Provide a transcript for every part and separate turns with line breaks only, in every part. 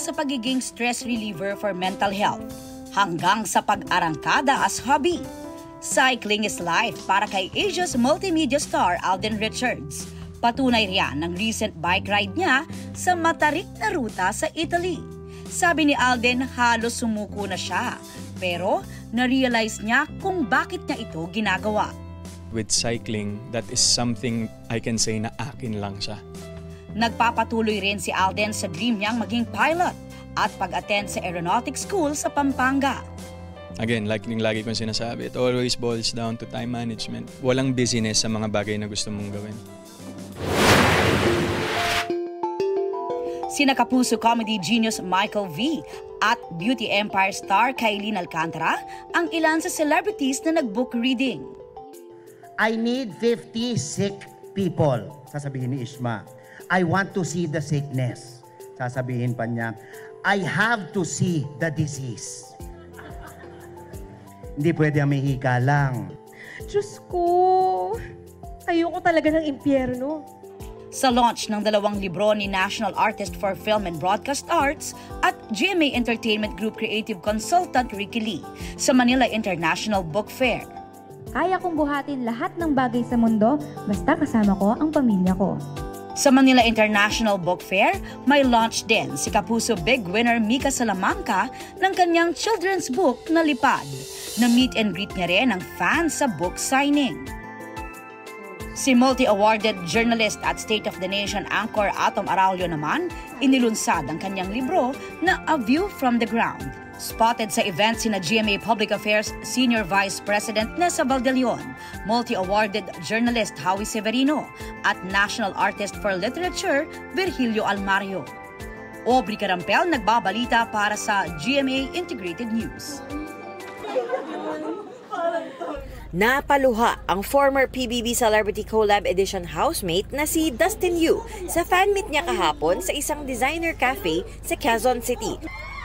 sa pagiging stress reliever for mental health, hanggang sa pag-arangkada as hobby. Cycling is life para kay Asia's multimedia star Alden Richards. Patunay riyan ng recent bike ride niya sa matarik na ruta sa Italy. Sabi ni Alden, halos sumuko na siya. Pero na-realize niya kung bakit niya ito ginagawa.
With cycling, that is something I can say na akin lang siya.
Nagpapatuloy rin si Alden sa dream niyang maging pilot at pag-attend sa aeronautics school sa Pampanga.
Again, lagi kong sinasabi, it always boils down to time management. Walang busyness sa mga bagay na gusto mong gawin.
Sina Kapuso comedy genius Michael V. at Beauty Empire star Kylene Alcantara ang ilan sa celebrities na nag-book reading.
I need 50 sick people, sasabihin ni Ishma. I want to see the sickness. Sasabihin pa niya, I have to see the disease. Hindi pwede ang may hika lang.
Diyos ko, ayoko talaga ng impyerno.
Sa launch ng 2 libro ni National Artist for Film and Broadcast Arts at GMA Entertainment Group Creative Consultant Ricky Lee sa Manila International Book Fair.
Kaya kong buhatin lahat ng bagay sa mundo basta kasama ko ang pamilya ko.
Sa Manila International Book Fair, may launch din si Kapuso big winner Mika Salamanca ng kanyang children's book na Lipad. Na-meet and greet niya rin ang fans sa book signing. Si multi-awarded journalist at State of the Nation anchor Atom Araulio naman, inilunsad ang kanyang libro na A View from the Ground. Spotted sa event sina GMA Public Affairs Senior Vice President Nessa Valdelion, multi-awarded journalist Howie Severino, at National Artist for Literature Virgilio Almario. Aubrey Carampel nagbabalita para sa GMA Integrated News.
Napaluha ang former PBB Celebrity Collab Edition housemate na si Dustin Yu sa fan meet niya kahapon sa isang designer cafe sa Quezon City.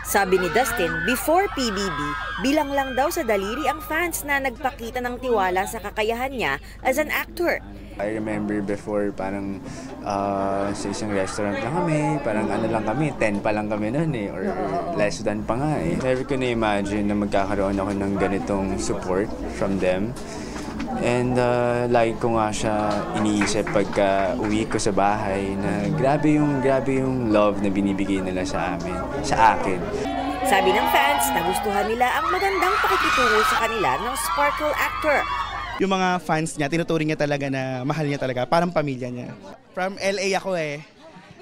Sabi ni Dustin, before PBB, bilang lang daw sa daliri ang fans na nagpakita ng tiwala sa kakayahan niya as an actor.
I remember before parang sa isang restaurant lang kami, parang ano lang kami, 10 pa lang kami noon eh, or less than pa nga eh. Never ko na-imagine na magkakaroon ako ng ganitong support from them. And lagi ko nga siya iniisip pagka uwi ko sa bahay na grabe yung love na binibigay nila sa akin.
Sabi ng fans, nagustuhan nila ang magandang pakikitungo sa kanila ng sparkle actor.
Yung mga fans niya, tinuturing niya talaga na mahal niya talaga, parang pamilya niya. From LA ako eh.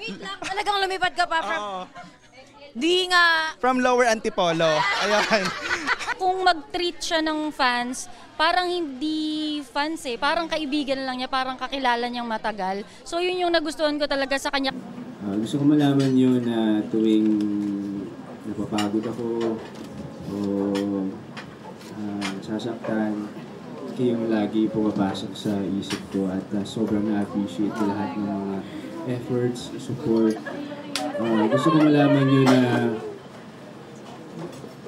Wait lang, talagang lumipad ka pa from... Di nga...
From Lower Antipolo. Ayun.
Kung mag-treat siya ng fans, parang hindi fans eh. Parang kaibigan lang niya, parang kakilala niyang matagal. So yun yung nagustuhan ko talaga sa kanya.
Gusto ko malaman yun na tuwing napapagod ako o sasaktan, yung lagi pumapasok sa isip ko at sobrang na-appreciate ko lahat ng mga efforts, support. Gusto ko malaman nyo na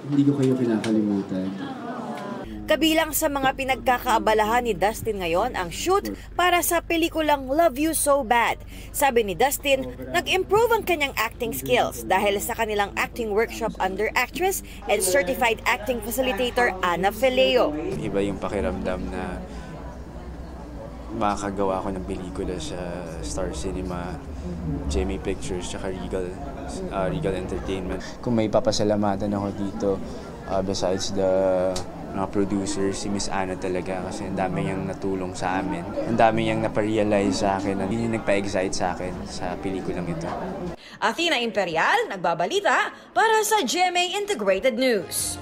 hindi ko kayo kinakalimutan.
Kabilang sa mga pinagkakaabalahan ni Dustin ngayon ang shoot para sa pelikulang Love You So Bad. Sabi ni Dustin, nag-improve ang kanyang acting skills dahil sa kanilang acting workshop under actress and certified acting facilitator Ana Feleo.
Iba yung pakiramdam na makakagawa ko ng pelikula sa Star Cinema, GMA Pictures, tsaka Regal Entertainment. Kung may papasalamatan ako dito, besides the producer, si Miss Ana talaga kasi ang dami niyang natulong sa amin. Ang dami niyang naparealize sa akin, ang yung nagpa-excite sa akin sa pelikulang ito.
Athena Imperial, nagbabalita para sa GMA Integrated News.